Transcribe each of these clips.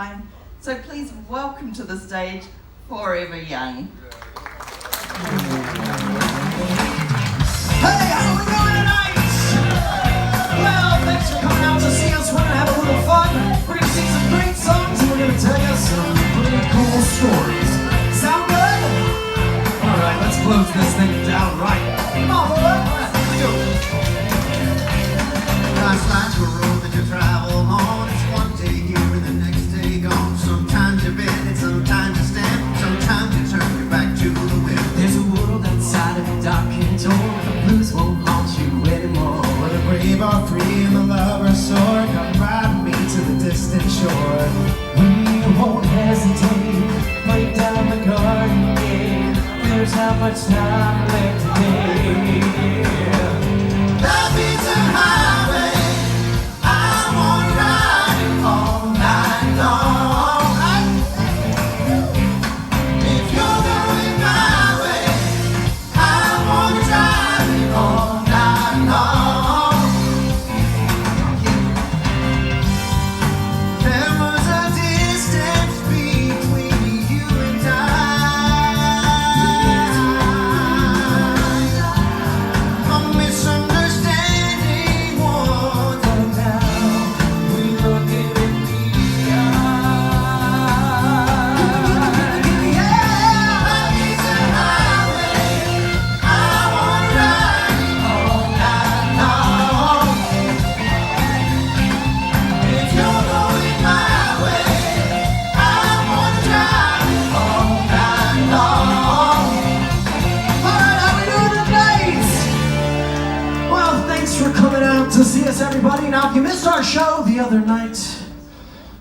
time. So please welcome to the stage, Forever Young. Hey, how we doing tonight? Well, thanks for coming out to see us. We're gonna have a little fun. We're gonna sing some great songs, and we're gonna tell you some pretty cool stories. Sound good? All right, let's close this thing down right. Come on, boy. Let's go. Life's like a road that you travel on. It's one day here and the next day gone. Sometimes you bend and sometimes you stand. Sometimes you turn your back to the wind. There's a world outside of the darkened door. The blues won't haunt you anymore. Where the brave are free and the lovers soar. Come ride me to the distant shore. We won't hesitate. Break down the garden gate. There's not much time left today. Life is a highway. I wanna ride it all night long. If you're going my way, I wanna drive it all night long. There was a distance between you and a misunderstanding once, and now we look it in the eye. Yeah, life is a highway. I wanna ride it all night long. If you're going my way, I wanna drive it all night long. Alright, how we doing tonight? Well, thanks for coming out to see us, everybody. Now, if you missed our show the other night,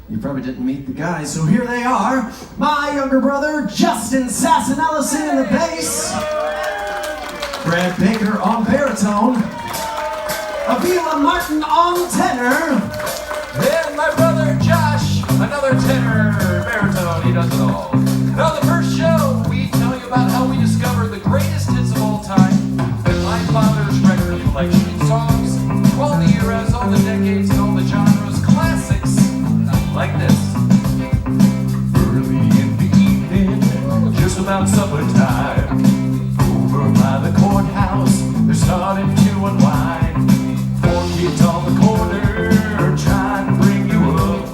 you probably didn't meet the guys, so here they are. My younger brother, Justin Sassanella, singing the bass. Brad Baker on baritone. Avila Martin on tenor. And my brother Josh, another tenor, baritone, he does it all. Now, the first show, we tell you about how we discovered the greatest hits of all time, and my father's record collection. Songs from all the eras, all the decades, and all the genres, classics like this. Early in the evening, just about supper time, over by the courthouse, they're starting to unwind. Four kids on the corner trying to bring you up.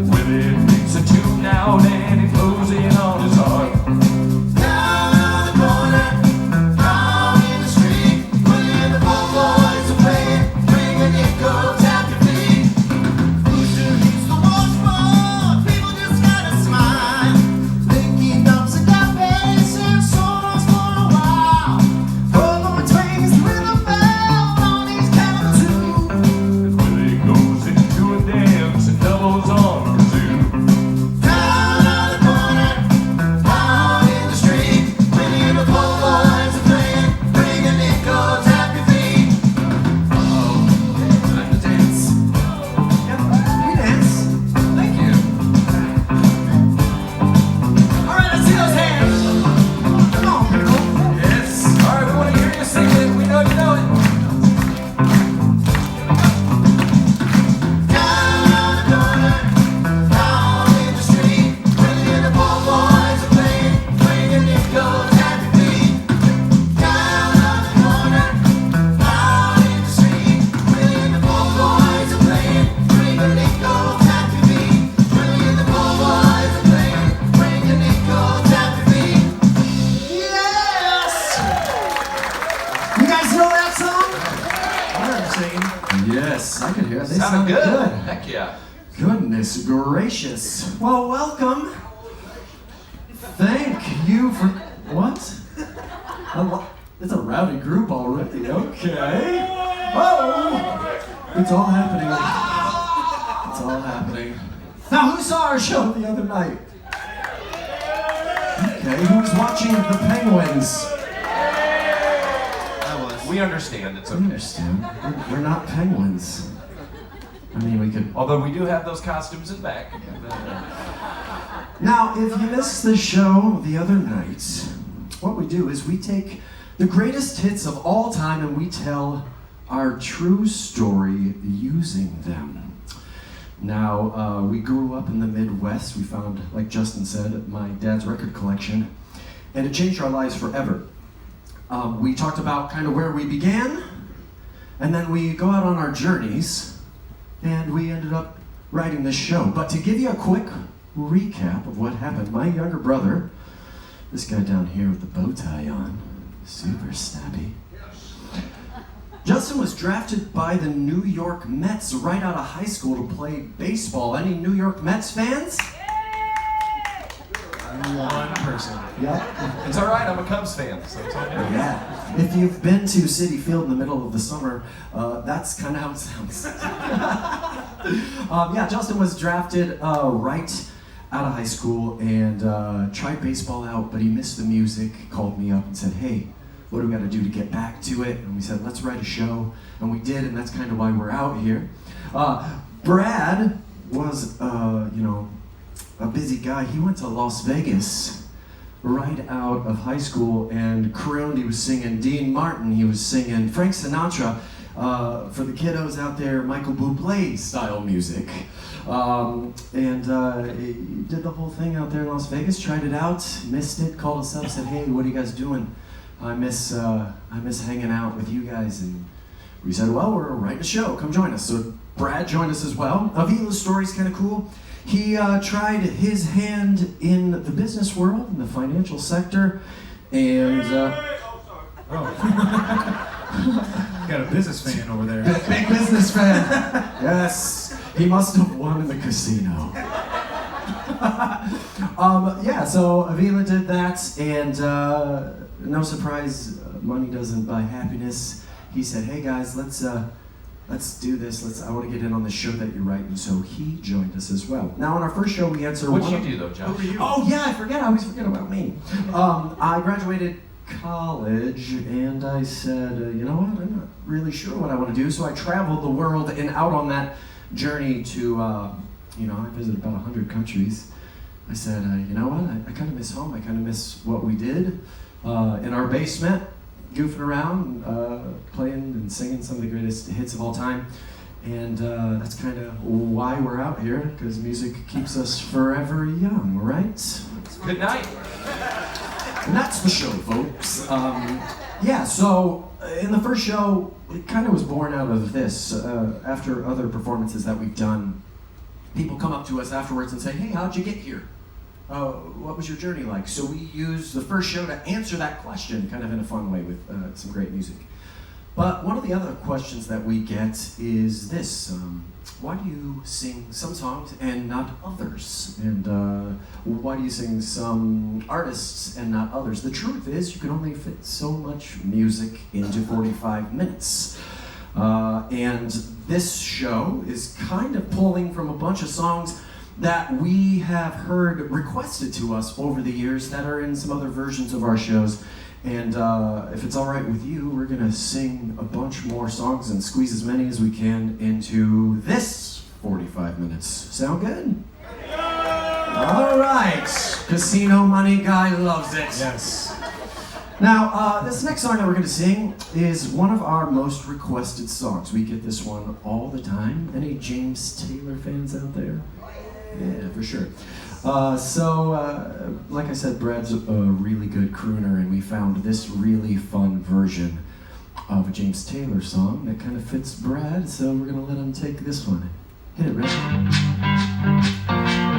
Willie picks a tune out and he blows it on his harp. Down on the corner, down in the street, where the poor boys are playing, bring a nickel, tap your feet. Booster hits the washboard, people just gotta smile. Thinking dumps and got bass and songs for a while. Polo twings the rhythm bell on each count of two. And Willie goes into a dance and doubles on kazoo. Down on the corner, down in the street, when the poor boys are playing, bring a nickel, tap your feet. Oh, time to dance. Yeah, we dance. Thank you. All right, let's see those hands. Come on, people. Yes. All right, we want to hear you sing it. We know you know it. Down on the corner, down in the street, when the poor boys are playing, bring a nickel, tap your feet. Down on the corner, down in the street, when the poor boys are playing, bring a nickel, tap your feet. When the poor boys are playing, bring a nickel, tap your feet. Yes! You guys know that song? I heard them singing. Yes, I could hear it. They Sounded sounded good. good. Heck yeah. Goodness gracious. Well, welcome. Thank you for what? It's a rowdy group already. Okay. Oh, it's all happening. It's all happening. Now, who saw our show the other night? Okay, who's watching the Penguins? I was. We understand. It's I okay. understand. We're not penguins. I mean, we could. Although we do have those costumes in back. Now, if you missed the show the other night, what we do is we take the greatest hits of all time and we tell our true story using them. Now, we grew up in the Midwest. We found, like Justin said, my dad's record collection, and it changed our lives forever. We talked about kind of where we began, and then we go out on our journeys, and we ended up writing this show. But to give you a quick recap of what happened, my younger brother, this guy down here with the bow tie on, super snappy. Justin was drafted by the New York Mets right out of high school to play baseball. Any New York Mets fans? One person. Yeah. It's all right, I'm a Cubs fan, so it's all good. Yeah. If you've been to Citi Field in the middle of the summer, that's kind of how it sounds. Yeah, Justin was drafted right out of high school and tried baseball out, but he missed the music, called me up and said, hey, what do we got to do to get back to it? And we said, let's write a show. And we did, and that's kind of why we're out here. Brad was, a busy guy. He went to Las Vegas right out of high school and crooned. He was singing Dean Martin. He was singing Frank Sinatra. For the kiddos out there, Michael Bublé style music. He did the whole thing out there in Las Vegas, tried it out, missed it, called us up, said, hey, what are you guys doing? I miss hanging out with you guys. And we said, well, we're writing a show, come join us. So Brad joined us as well. Avila's story's kind of cool. He tried his hand in the business world, in the financial sector, and Got a business fan over there. big business fan. Yes, he must have won in the casino. So Avila did that, and no surprise, money doesn't buy happiness. He said, hey guys, let's do this. I want to get in on the show that you're writing. So he joined us as well. Now, on our first show, we answered What'd you do, though, Josh? Oh, yeah, I always forget about me. I graduated college, and I said, you know what, I'm not really sure what I want to do. So I traveled the world and out on that journey to, I visited about 100 countries. I said, you know what, I kind of miss home. I kind of miss what we did in our basement, goofing around, playing and singing some of the greatest hits of all time. And that's kind of why we're out here, because music keeps us forever young, right? Good night. And that's the show, folks. So in the first show, it kind of was born out of this. After other performances that we've done, people come up to us afterwards and say, hey, how'd you get here? What was your journey like? So we use the first show to answer that question, kind of in a fun way with some great music. But one of the other questions that we get is this. Why do you sing some songs and not others? And why do you sing some artists and not others? The truth is, you can only fit so much music into 45 minutes. And this show is kind of pulling from a bunch of songs that we have heard requested to us over the years that are in some other versions of our shows. And if it's all right with you, we're gonna sing a bunch more songs and squeeze as many as we can into this 45 minutes. Sound good? All right, Casino Money Guy loves it. Yes. Now, this next song that we're gonna sing is one of our most requested songs. We get this one all the time. Any James Taylor fans out there? Yeah, for sure. Like I said, Brad's a really good crooner, and we found this really fun version of a James Taylor song that kind of fits Brad, so we're gonna let him take this one. Hit it, Brad.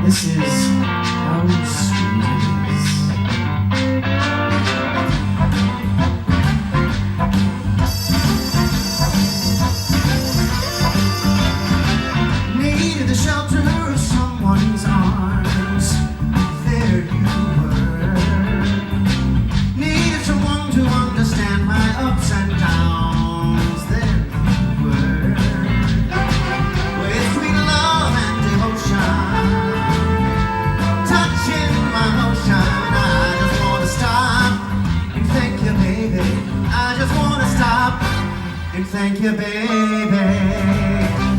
This is How Sweet It Is. Needed the shelter of someone's arms. There you were. Needed someone to understand my ups and downs. There you were. With sweet love and devotion, touching my motion. I just wanna stop and thank you, baby. I just wanna stop and thank you, baby.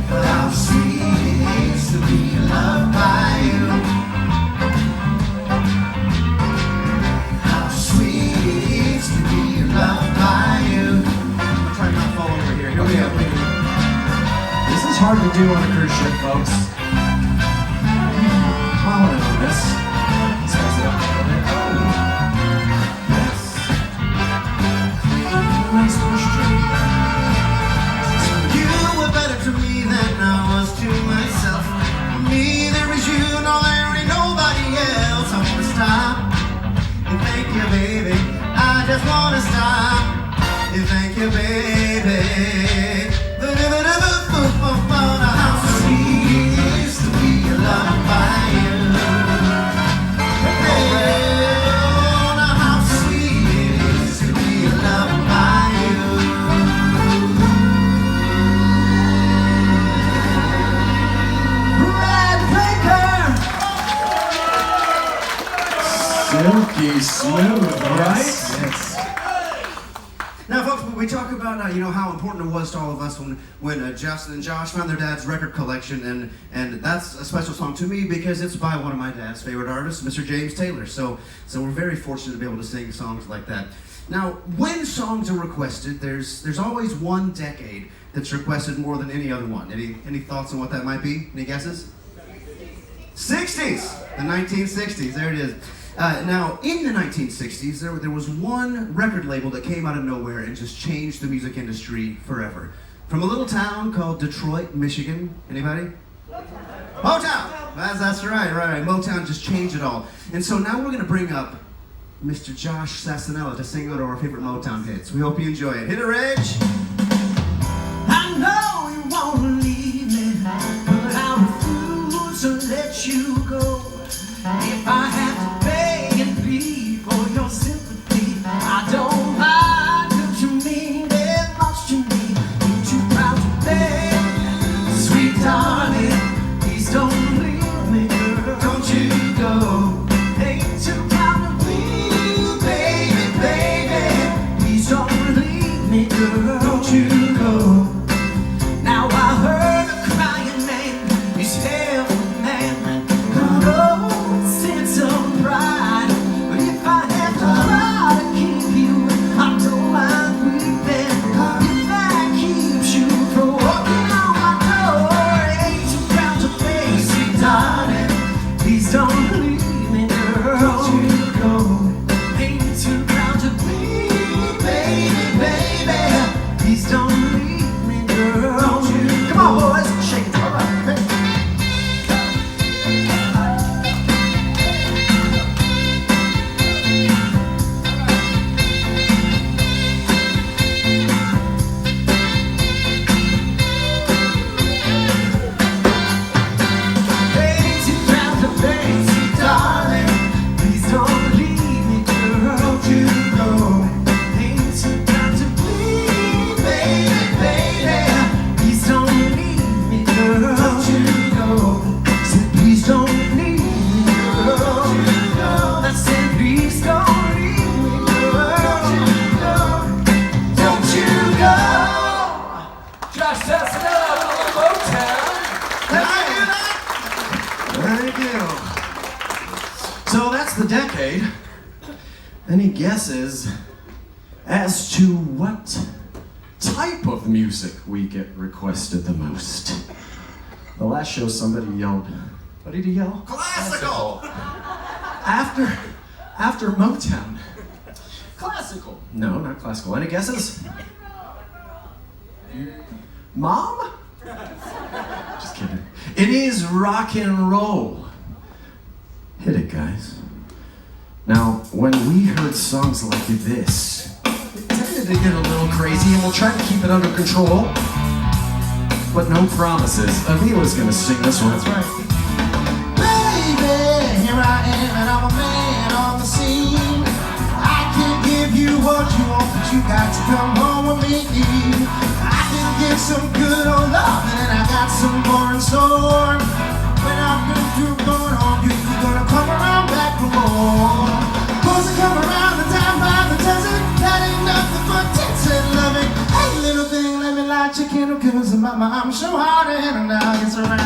How sweet it is to be loved by you. How sweet it is to be loved by you. I'm trying not to fall over here. Here we go. This is hard to do on a cruise ship, folks. Silky smooth, right? Yes. Now, folks, we talk about you know how important it was to all of us when Justin and Josh found their dad's record collection, and that's a special song to me because it's by one of my dad's favorite artists, Mr. James Taylor. So we're very fortunate to be able to sing songs like that. Now, when songs are requested, there's always one decade that's requested more than any other one. Any thoughts on what that might be? Any guesses? 60s, the 1960s. There it is. Now, in the 1960s, there was one record label that came out of nowhere and just changed the music industry forever. From a little town called Detroit, Michigan. Anybody? Motown! That's right. Motown just changed it all. And so now we're going to bring up Mr. Josh Sassanella to sing one of our favorite Motown hits. We hope you enjoy it. Hit it, Reg! I know you won't leave me, but I refuse to let you go. If I have to beg and plead for your sympathy, I don't mind. Don't you mean very much to me? Ain't you proud to beg, sweet darling? Please don't leave me, girl. Don't you go. Ain't you proud to please, baby? Please don't leave me, girl. Don't you go. Now I heard a crying man, he's half a man. No sense of pride, but if I have to try to keep you, I don't mind weeping. If that keeps you from walking on my door, ain't you proud to face me, darling? Please don't leave me, girl. Don't you go. Ain't too proud to bleed, baby. Please don't leave me, girl. Don't you come on, boys, shake it. All right. Ain't too proud to face me, darling. Please don't leave me, girl. Don't you go. Ain't too proud to bleed, baby. Please don't leave me, girl. Don't you go. Said please don't leave me, girl. Don't you go. I said please don't leave me, girl. Don't you go. Josh Sassanella, a little Motown. Thank you. So that's the decade. Any guesses as to what type of music we get requested the most? The last show somebody yelled, what did he yell? Classical! After Motown. Classical. No, not classical. Any guesses? Mom? Just kidding. It is rock and roll. Hit it, guys. Now, when we heard songs like this, it tended to get a little crazy, and we'll try to keep it under control. But no promises. Avila's gonna sing this one. That's right. Baby, here I am and I'm a man on the scene. I can give you what you want, but you got to come home with me. I can give some good old love and I got some more in store. When I've been through going on, you're gonna come around back for more. Cause I come around the time by the desert, that ain't nothing but tits and loving. Hey little thing, let me light your candle, cause I'm so hard to handle now, it's around.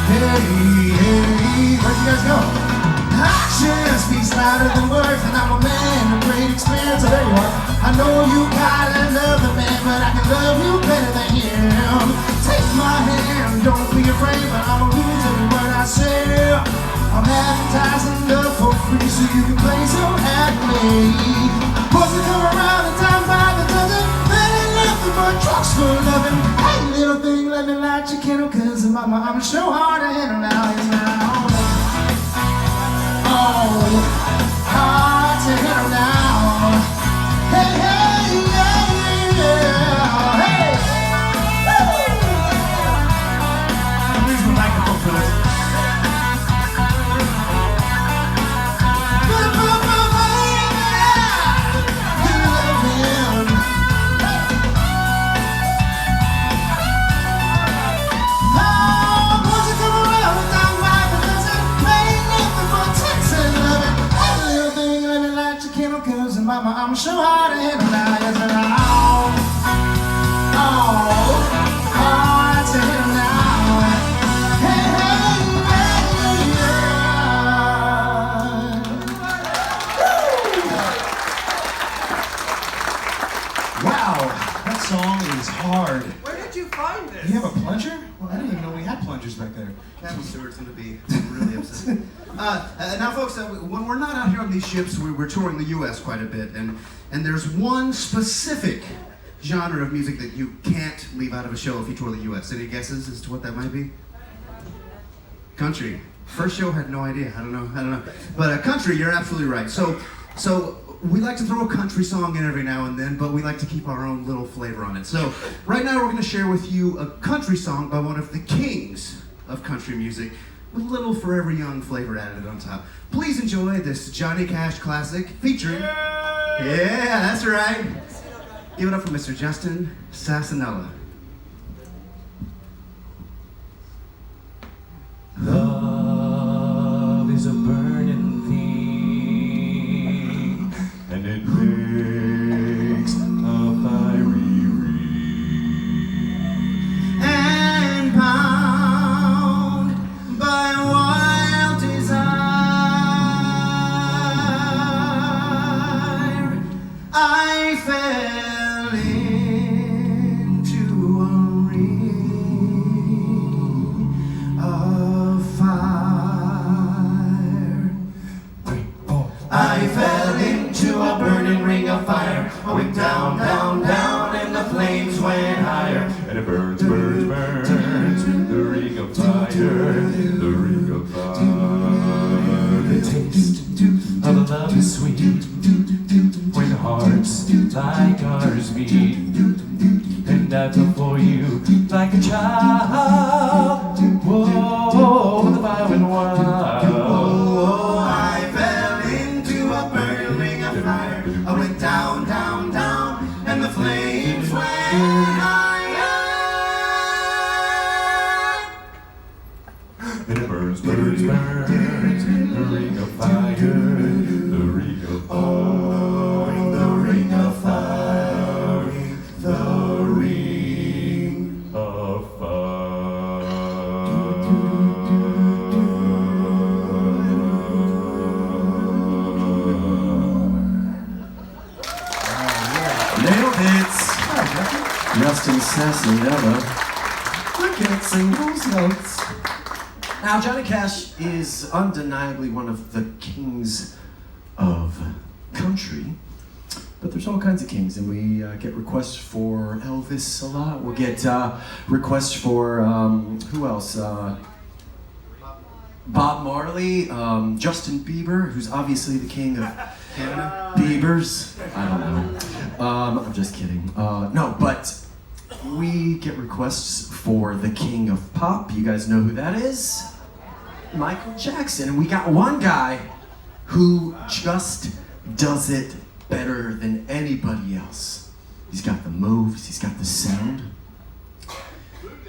Hey, where'd you guys go? Action speaks louder than words, and I'm a man of great experience. So there you are. I know you got another man, but I can love you better than him. Take my hand, don't be afraid, but I'm a loser when I say I'm advertising love for free, so you can play so happily. Boys that come around the time by the dozen, there ain't nothing but trucks for loving. Hey, little thing, let me light your candle, cause I'm so hard to handle now, it's now. Oh, hard to handle now. Hey, hey, yeah, yeah, hey. Woo! Use my microphone for this. I'm so hard to handle now, yes I know. Oh, hard to handle now. Hey, yeah. Wow, that song is hard. Where did you find this? You have a plunger? Well, I didn't even know we had plungers back there. Captain Stewart's gonna be really upset. Now, folks, when we're not out here on these ships, we're touring the U.S. quite a bit, and there's one specific genre of music that you can't leave out of a show if you tour the U.S. Any guesses as to what that might be? Country. First show, had no idea. I don't know. But country, you're absolutely right. So we like to throw a country song in every now and then, but we like to keep our own little flavor on it. So right now we're going to share with you a country song by one of the kings of country music, with a little Forever Young flavor added on top. Please enjoy this Johnny Cash classic featuring... Yeah, that's right. Give it up for Mr. Justin Sassanella. Love is a burning thing, and it makes a fiery ring. And bound by wild desire, I fell into a ring of fire. 3, 4. I fell into a burning ring of fire. I went down, down, down, and the flames went higher. And it burns, burns, burns. The ring of fire. The ring of fire. The taste of a love is sweet. When hearts like ours beat. And I fell for you like a child. Whoa, the fire went wild. Oh, I fell into a burning ring of fire. I went down, down, down, and the flames went higher. And it burns, burns, burns. The ring of fire. The ring of fire. The ring of fire. The ring Of Nailed it! Justin Sassanella. I can't sing those notes. Now, Johnny Cash is undeniably one of the kings of country, but there's all kinds of kings, and we get requests for Elvis a lot. We'll get requests for, who else? Bob Marley, Justin Bieber, who's obviously the king of Biebers. I don't know. I'm just kidding. No, but we get requests for the king of pop. You guys know who that is? Michael Jackson. And we got one guy who just does it better than anybody else. He's got the moves, he's got the sound.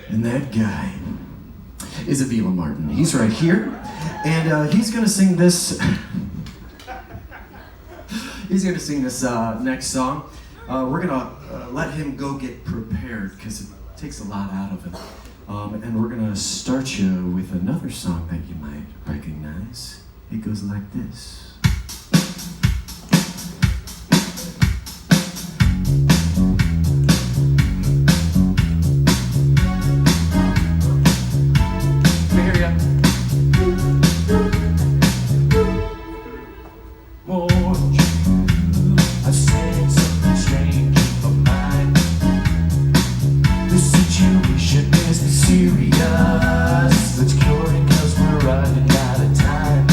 And that guy is Avila Martin. He's right here. And he's gonna sing this. He's gonna sing this next song. We're gonna let him go get prepared because it takes a lot out of him. And we're gonna start you with another song that you might recognize. It goes like this. Let's cure it 'cause we're running out of time.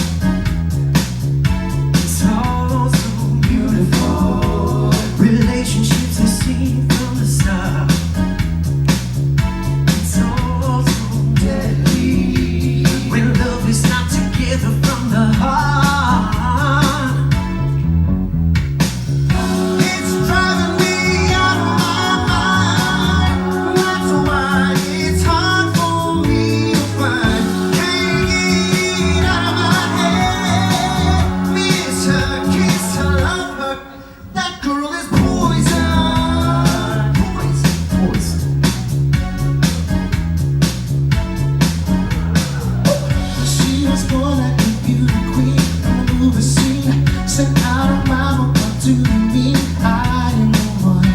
you the queen of the movie scene. Sent out of mama, what do you mean? I am the one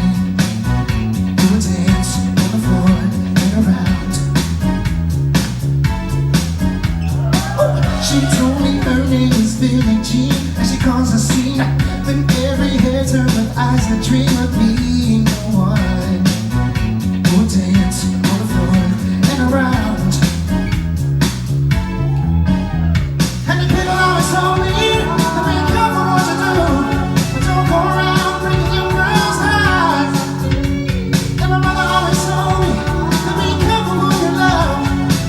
who would dance on the floor and around. She told me her name is Billie Jean, and she calls the scene. Then every head turned with eyes that dream of being the one who would dance on the floor and around. And the people always told me to be careful what you do, but don't go around breaking your girl's heart. And my mother always told me to be careful who you love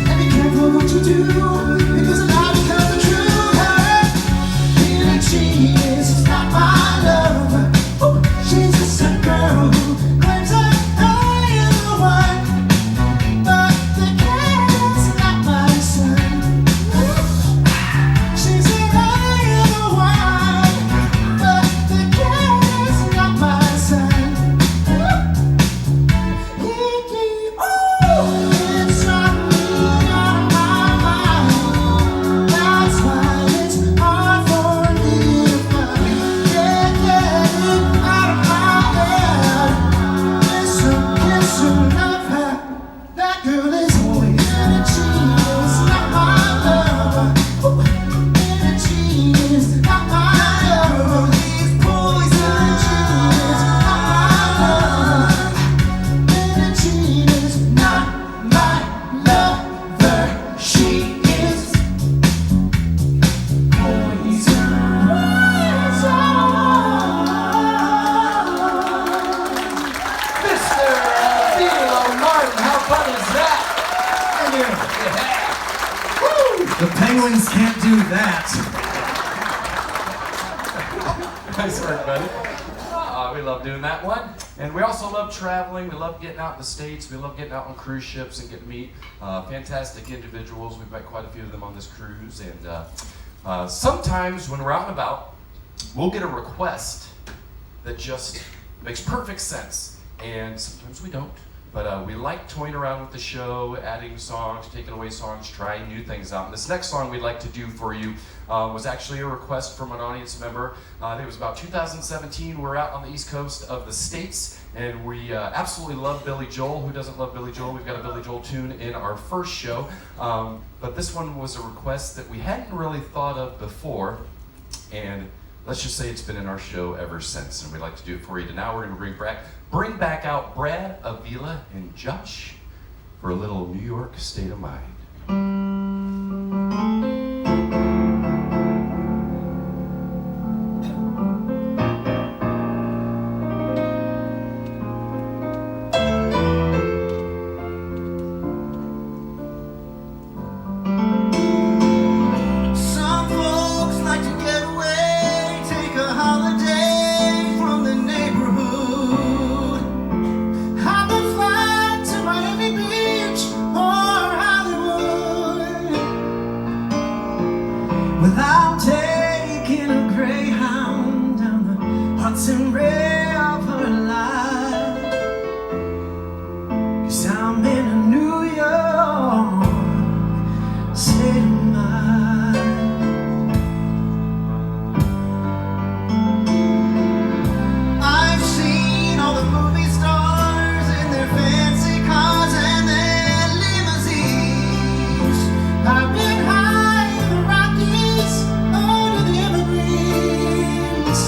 and be careful what you do, because it all becomes the truth. Billie Jean is not my love. Ooh, she's just a girl who claims that I am the one, but the cat is not my son. She said I am the one, but the cat is not my son. It's on me, on my mind. That's why it's hard for me to find. Get it out of my head. Listen, love her. That girl is always Billie Jean is not my lover. Billie Jean is not my lover. These boys, Billie Jean is not my lover. Billie Jean is not my lover. She is poison. Mr. Philo Martin, how fun is that? The Penguins can't do that. Nice work, buddy. We love doing that one. And we also love traveling. We love getting out in the States. We love getting out on cruise ships and getting to meet fantastic individuals. We've met quite a few of them on this cruise. And sometimes when we're out and about, we'll get a request that just makes perfect sense. And sometimes we don't. But we like toying around with the show, adding songs, taking away songs, trying new things out. And this next song we'd like to do for you was actually a request from an audience member. I think it was about 2017. We're out on the East Coast of the States, and we absolutely love Billy Joel. Who doesn't love Billy Joel? We've got a Billy Joel tune in our first show. But this one was a request that we hadn't really thought of before, and let's just say it's been in our show ever since, and we'd like to do it for you. Now we're going to bring back out Brad, Avila, and Josh for a little New York State of Mind. Some folks like to get away, take a holiday from the neighborhood. Hop a flight to Miami Beach or Hollywood without taking a Greyhound down the Hudson River line. 'Cause I'm in a New York state of mind. I've seen all the movie stars in their fancy cars and their limousines. I've been high in the Rockies under the evergreens.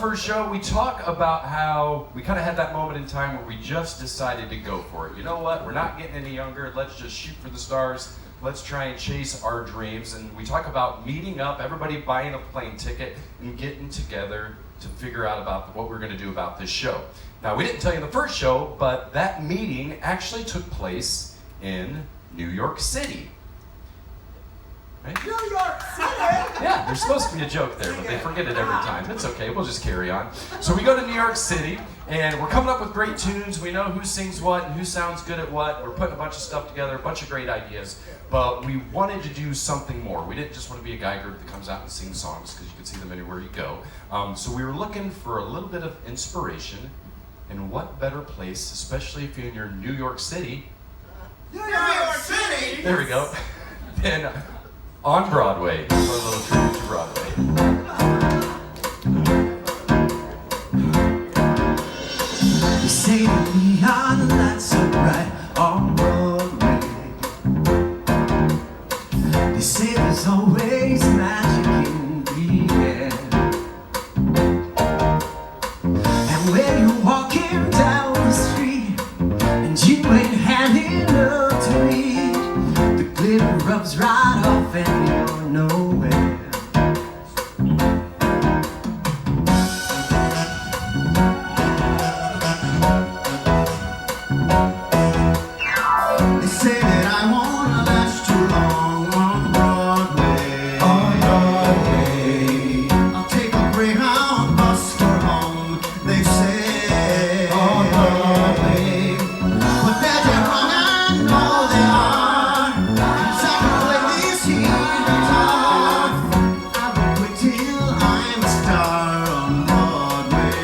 first show, we talk about how we kind of had that moment in time where we just decided to go for it. You know what? We're not getting any younger. Let's just shoot for the stars. Let's try and chase our dreams. And we talk about meeting up, everybody buying a plane ticket and getting together to figure out about what we're going to do about this show. Now, we didn't tell you in the first show, but that meeting actually took place in New York City. Right? New York City! Yeah, there's supposed to be a joke there, but they forget it every time. It's okay, we'll just carry on. So we go to New York City, and we're coming up with great tunes. We know who sings what and who sounds good at what. We're putting a bunch of stuff together, a bunch of great ideas. But we wanted to do something more. We didn't just want to be a guy group that comes out and sings songs, because you can see them anywhere you go. So we were looking for a little bit of inspiration, and what better place, especially if you're in your New York City. New York City! There we go. Then on Broadway, for a little tribute to Broadway. You say to me, "Ah, the lights so bright on Broadway." They say there's always magic in the air. And when you're walking down the street and you ain't had enough to eat, the glitter rubs right off and you're nowhere. They say that I won't last too long on Broadway. On Broadway, I'll take a Greyhound bus for home, they say. on Broadway. But they're dead wrong, I know they are. 'Cause I can play this here guitar. I will wait till I'm a star on Broadway.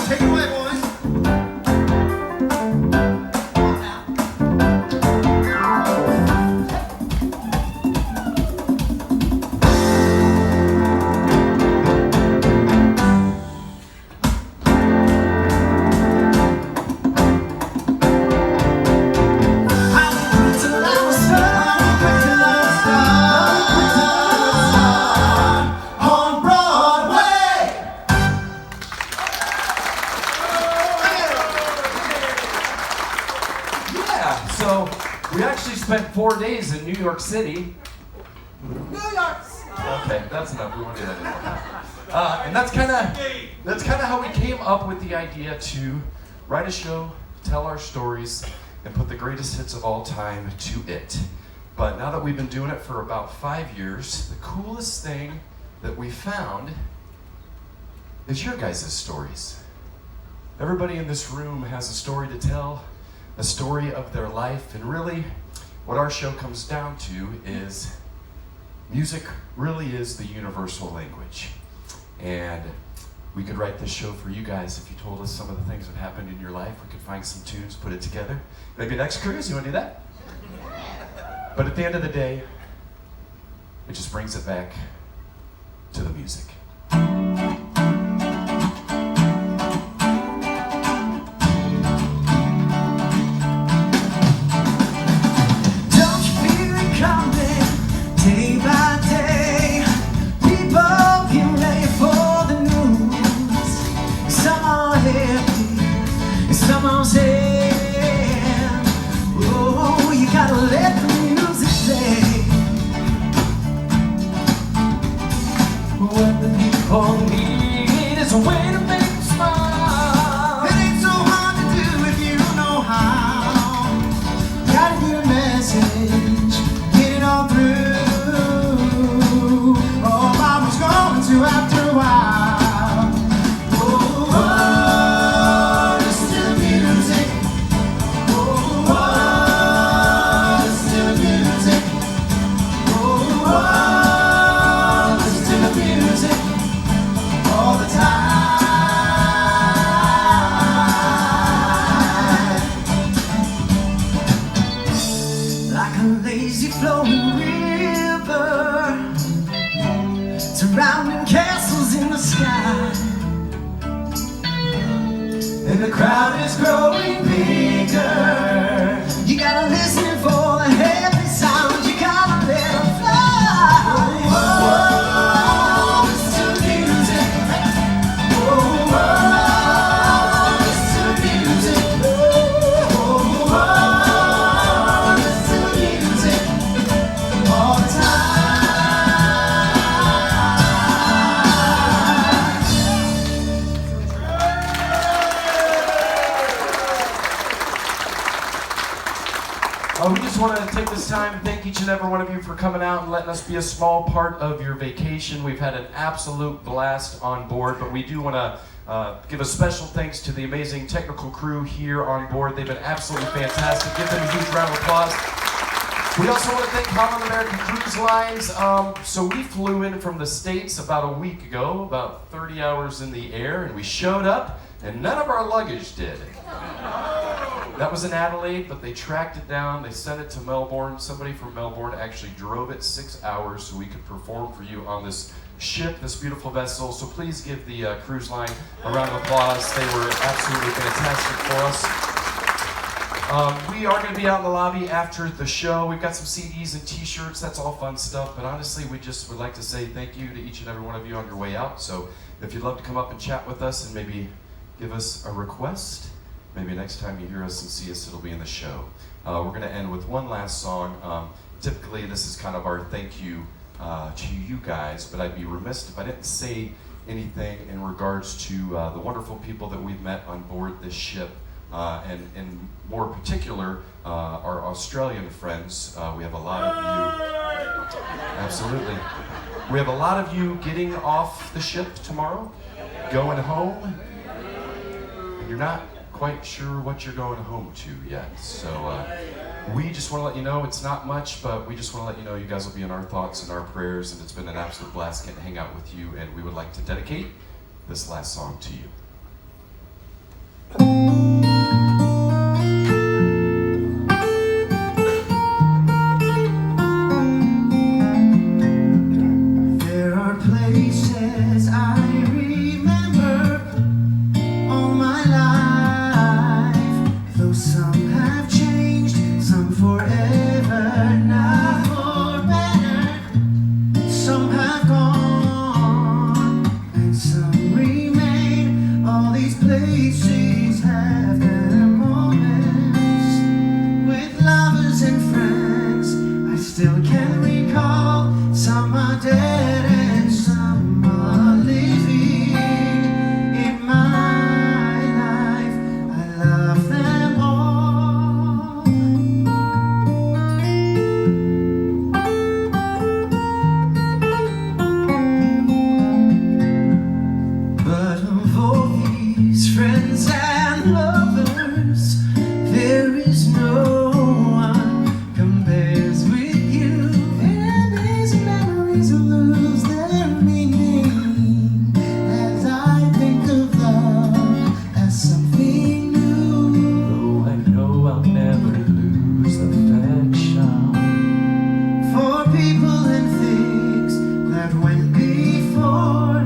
Take it away, boys. I will wait till I'm a star. Wait till I'm a star on Broadway. Yeah, so we actually spent 4 days in New York City. New York City! Okay, that's enough. We won't do that anymore. And that's kind of how we came up with the idea to write a show, tell our stories, and put the greatest hits of all time to it. But now that we've been doing it for about 5 years, the coolest thing that we found is your guys' stories. Everybody in this room has a story to tell, a story of their life, and really what our show comes down to is music really is the universal language. And we could write this show for you guys if you told us some of the things that happened in your life. We could find some tunes, put it together. Maybe next cruise, you want to do that? But at the end of the day, it just brings it back to the music. Don't you feel it coming day by day? People get ready for the news. Some are happy, some are sad. Oh, you gotta let the music play. What the people need is a way to make them smile. It ain't so hard to do if you know how. Gotta get a message, get it all through. Oh, Mama's going to after a while. Oh, oh, listen to the music. Oh, oh, listen to the music. Oh, oh, listen to the music all the time. Like a lazy flowing river, surrounding castles in the sky. And the crowd is growing bigger. You gotta listen for the heavy sounds. You gotta let them fly. Oh, listen to We just want to take this time and thank each and every one of you for coming out and letting us be a small part of your vacation. We've had an absolute blast on board, but we do want to give a special thanks to the amazing technical crew here on board. They've been absolutely fantastic. Give them a huge round of applause. We also want to thank Holland American Cruise Lines. So we flew in from the States about a week ago, about 30 hours in the air, and we showed up, and none of our luggage did. That was in Adelaide, but they tracked it down. They sent it to Melbourne. Somebody from Melbourne actually drove it 6 hours so we could perform for you on this ship, this beautiful vessel. So please give the cruise line a round of applause. They were absolutely fantastic for us. We are going to be out in the lobby after the show. We've got some CDs and t-shirts. That's all fun stuff. But honestly, we just would like to say thank you to each and every one of you on your way out. So if you'd love to come up and chat with us and maybe give us a request, maybe next time you hear us and see us, it'll be in the show. We're going to end with one last song. Typically, this is kind of our thank you to you guys, but I'd be remiss if I didn't say anything in regards to the wonderful people that we've met on board this ship, and more particular, our Australian friends. We have a lot of you. Absolutely. We have a lot of you getting off the ship tomorrow, going home, and you're not quite sure what you're going home to yet. So we just want to let you know it's not much, but we just want to let you know you guys will be in our thoughts and our prayers, and it's been an absolute blast getting to hang out with you, and we would like to dedicate this last song to you. There are places I remember all my life, though some have changed, some forever, not for better. Some have gone and some remain. All these places have their moments with lovers and friends. I still can recall some are dead and some are living. In my life, I love them all. But of all these friends and lovers, there is no one compares with you. And these memories lose their meaning as I think of love as something new. Oh, I know I'll never lose affection For people and things that went before,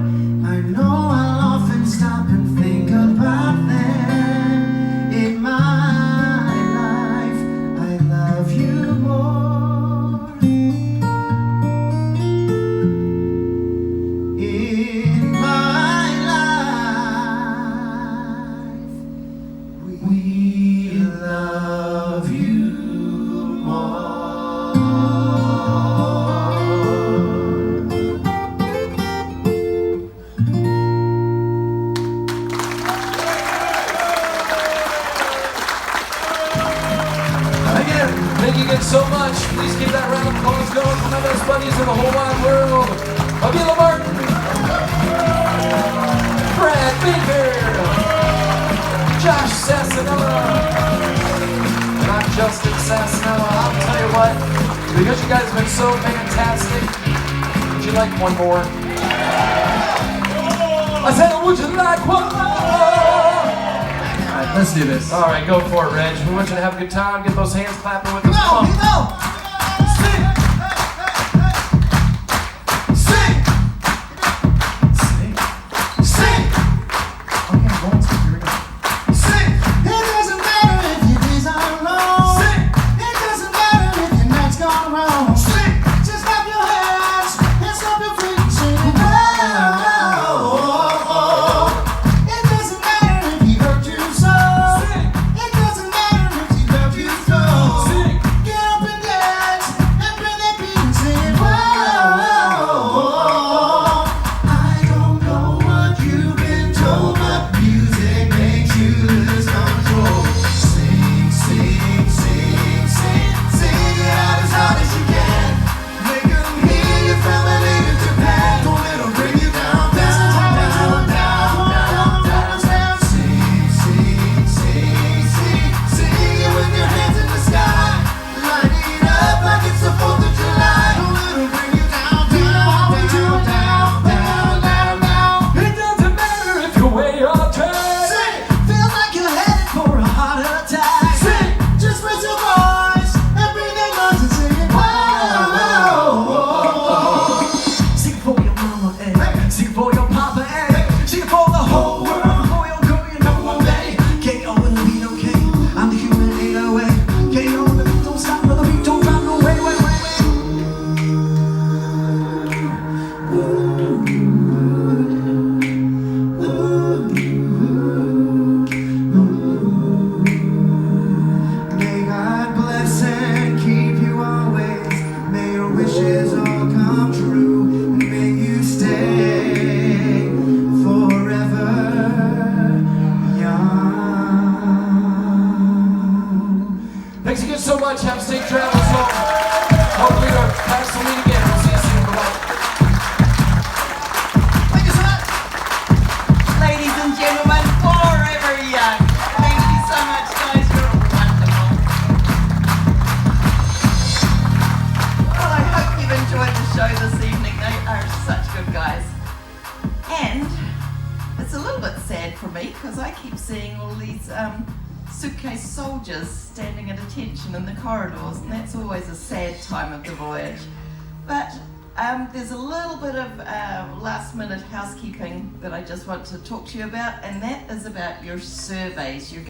I know I'll often stop and think about them. In my life, I love you more. In my life, we love you more. Again, thank you again so much. Please keep that round of applause going for my best buddies in the whole wide world. Avila Martin, Brad Baker, Josh Sassanella, and I'm Justin Sassanella. I'll tell you what, because you guys have been so fantastic, would you like one more? I said, would you like one more? Alright, let's do this. All right, go for it, Reg. We want you to have a good time. Get those hands clapping with us. Come on, Come on. go! Sing! Sing! Sing. Sing! Okay, one, two, here we go. Sing! It doesn't matter if your days are long. Sing! It doesn't matter if your night's gone wrong. Sing! Just clap your hands and stomp your feet and sing. It doesn't matter if he hurt you so. It doesn't matter if he loved you so. Get up and dance. much. Have safe travels home. Hopefully our paths will meet again. We'll see you soon. Bye-bye. Thank you so much. Ladies and gentlemen, forever young. Thank you so much, guys. You're all wonderful. Well, I hope you've enjoyed the show this evening. They are such good guys. And it's a little bit sad for me because I keep seeing all these suitcase soldiers standing at attention in the corridors, and that's always a sad time of the voyage. But there's a little bit of last minute housekeeping that I just want to talk to you about, and that is about your surveys. You're